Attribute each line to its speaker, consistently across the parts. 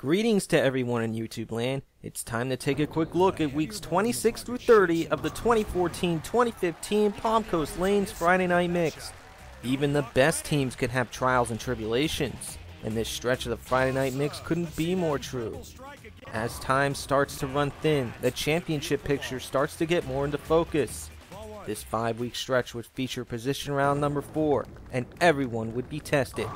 Speaker 1: Greetings to everyone in YouTube land. It's time to take a quick look at weeks 26 through 30 of the 2014-2015 Palm Coast Lanes Friday Night Mix. Even the best teams can have trials and tribulations, and this stretch of the Friday Night Mix couldn't be more true. As time starts to run thin, the championship picture starts to get more into focus. This 5-week stretch would feature position round number 4, and everyone would be tested.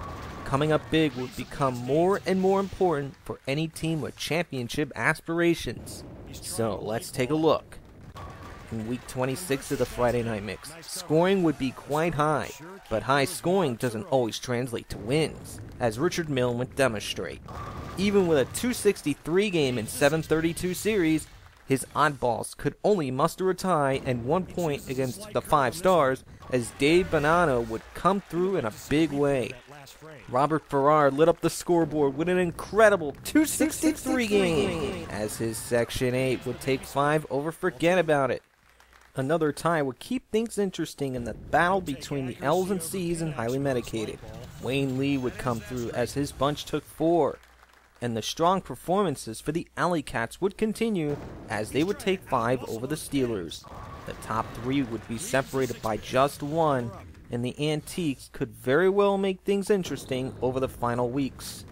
Speaker 1: Coming up big would become more and more important for any team with championship aspirations. So let's take a look. In week 26 of the Friday Night Mix, scoring would be quite high, but high scoring doesn't always translate to wins, as Richard Milne would demonstrate. Even with a 263 game in 732 series, his oddballs could only muster a tie and 1 point against the 5 stars, as Dave Bonanno would come through in a big way. Robert Farrar lit up the scoreboard with an incredible 263 game, as his Section 8 would take 5 over Forget About It. Another tie would keep things interesting in the battle between the L's and C's and Highly Medicated. Wayne Lee would come through as his bunch took 4, and the strong performances for the Alley Cats would continue as they would take 5 over the Steelers. The top 3 would be separated by just 1, and the Antiques could very well make things interesting over the final weeks.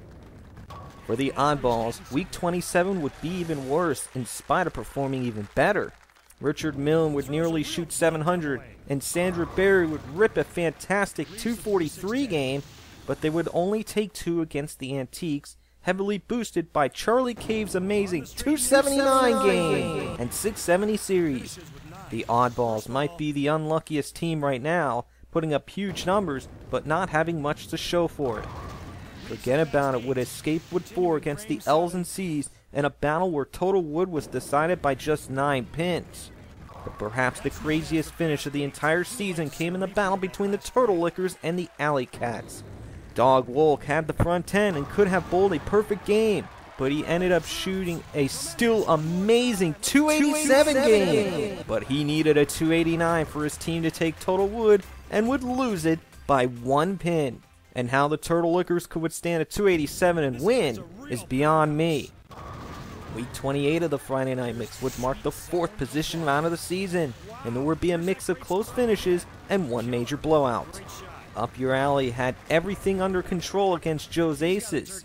Speaker 1: For the oddballs, week 27 would be even worse in spite of performing even better. Richard Milne would nearly shoot 700, and Sandra Berry would rip a fantastic 243 game, but they would only take 2 against the Antiques, heavily boosted by Charlie Cave's amazing 279 game and 670 series. The oddballs might be the unluckiest team right now, putting up huge numbers, but not having much to show for it. Forget About It would escape with 4 against the L's and C's in a battle where total wood was decided by just 9 pins. But perhaps the craziest finish of the entire season came in the battle between the Turtle Lickers and the Alley Cats. Dog Wolk had the front 10 and could have bowled a perfect game, but he ended up shooting a still amazing 287 game. But he needed a 289 for his team to take total wood and would lose it by 1 pin. And how the Turtle Lickers could withstand a 287 and win is beyond me. Week 28 of the Friday Night Mix would mark the 4th position round of the season, and there would be a mix of close finishes and 1 major blowout. Up Your Alley had everything under control against Joe's Aces.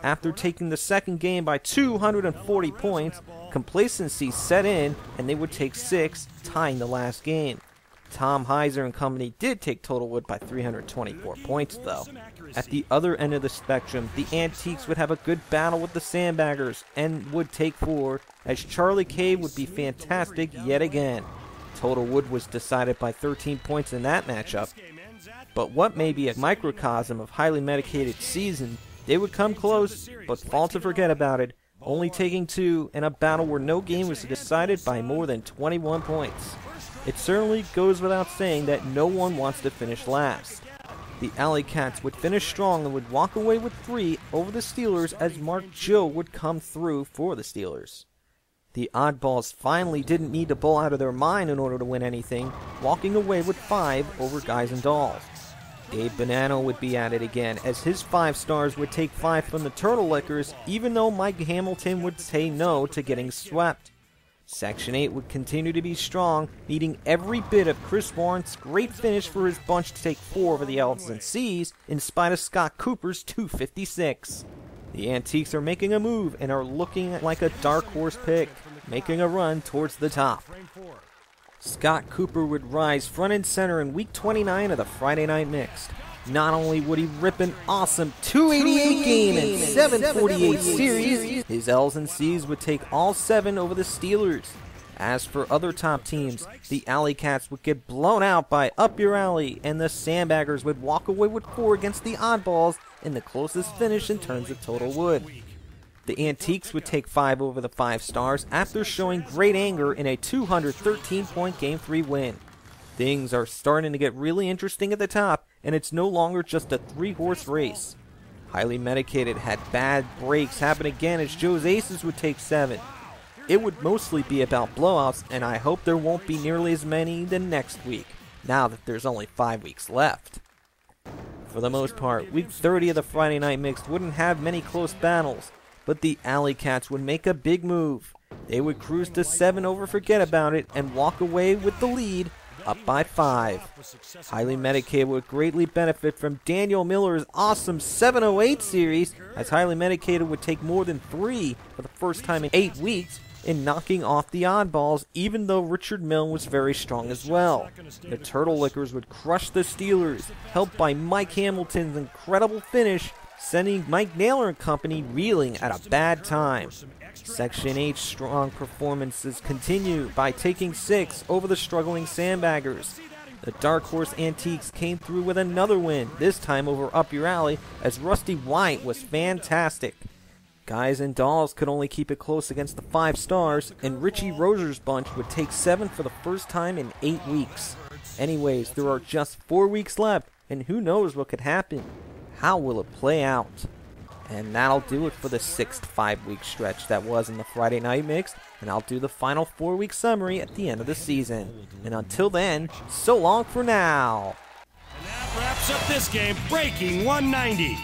Speaker 1: After taking the second game by 240 points, complacency set in and they would take 6, tying the last game. Tom Heiser and company did take total wood by 324 points though. At the other end of the spectrum, the Antiques would have a good battle with the Sandbaggers and would take 4, as Charlie Cave would be fantastic yet again. Total wood was decided by 13 points in that matchup. But what may be a microcosm of Highly Medicated season, they would come close, but fall to Forget About It, only taking 2 in a battle where no game was decided by more than 21 points. It certainly goes without saying that no one wants to finish last. The Alley Cats would finish strong and would walk away with 3 over the Steelers, as Mark Joe would come through for the Steelers. The oddballs finally didn't need to bowl out of their mind in order to win anything, walking away with 5 over Guys and Dolls. Dave Bonanno would be at it again, as his 5 stars would take 5 from the Turtle Lickers, even though Mike Hamilton would say no to getting swept. Section 8 would continue to be strong, needing every bit of Chris Warren's great finish for his bunch to take 4 over the L's and C's, in spite of Scott Cooper's 256. The Antiques are making a move and are looking like a dark horse pick, making a run towards the top. Scott Cooper would rise front and center in week 29 of the Friday Night Mixed. Not only would he rip an awesome 288 game and 748 series, his L's and C's would take all 7 over the Steelers. As for other top teams, the Alley Cats would get blown out by Up Your Alley, and the Sandbaggers would walk away with 4 against the oddballs in the closest finish in terms of total wood. The Antiques would take 5 over the 5 stars after showing great anger in a 213-point Game 3 win. Things are starting to get really interesting at the top, and it's no longer just a 3-horse race. Highly Medicated had bad breaks happen again, as Joe's Aces would take 7. It would mostly be about blowouts, and I hope there won't be nearly as many the next week, now that there's only 5 weeks left. For the most part, week 30 of the Friday Night Mixed wouldn't have many close battles, but the Alley Cats would make a big move. They would cruise to 7 over Forget About It and walk away with the lead, up by 5. Highly Medicated would greatly benefit from Daniel Miller's awesome 708 series, as Highly Medicated would take more than 3 for the first time in 8 weeks in knocking off the oddballs, even though Richard Milne was very strong as well. The Turtle Lickers would crush the Steelers, helped by Mike Hamilton's incredible finish, sending Mike Naylor and company reeling at a bad time. Section H's strong performances continue by taking 6 over the struggling Sandbaggers. The Dark Horse Antiques came through with another win, this time over Up Your Alley, as Rusty White was fantastic. Guys and Dolls could only keep it close against the 5 Stars, and Richie Roser's bunch would take 7 for the first time in 8 weeks. Anyways, there are just 4 weeks left, and who knows what could happen. How will it play out? And that'll do it for the 6th 5-week stretch that was in the Friday Night Mix, and I'll do the final 4-week summary at the end of the season. And until then, so long for now!
Speaker 2: And that wraps up this game, breaking 190.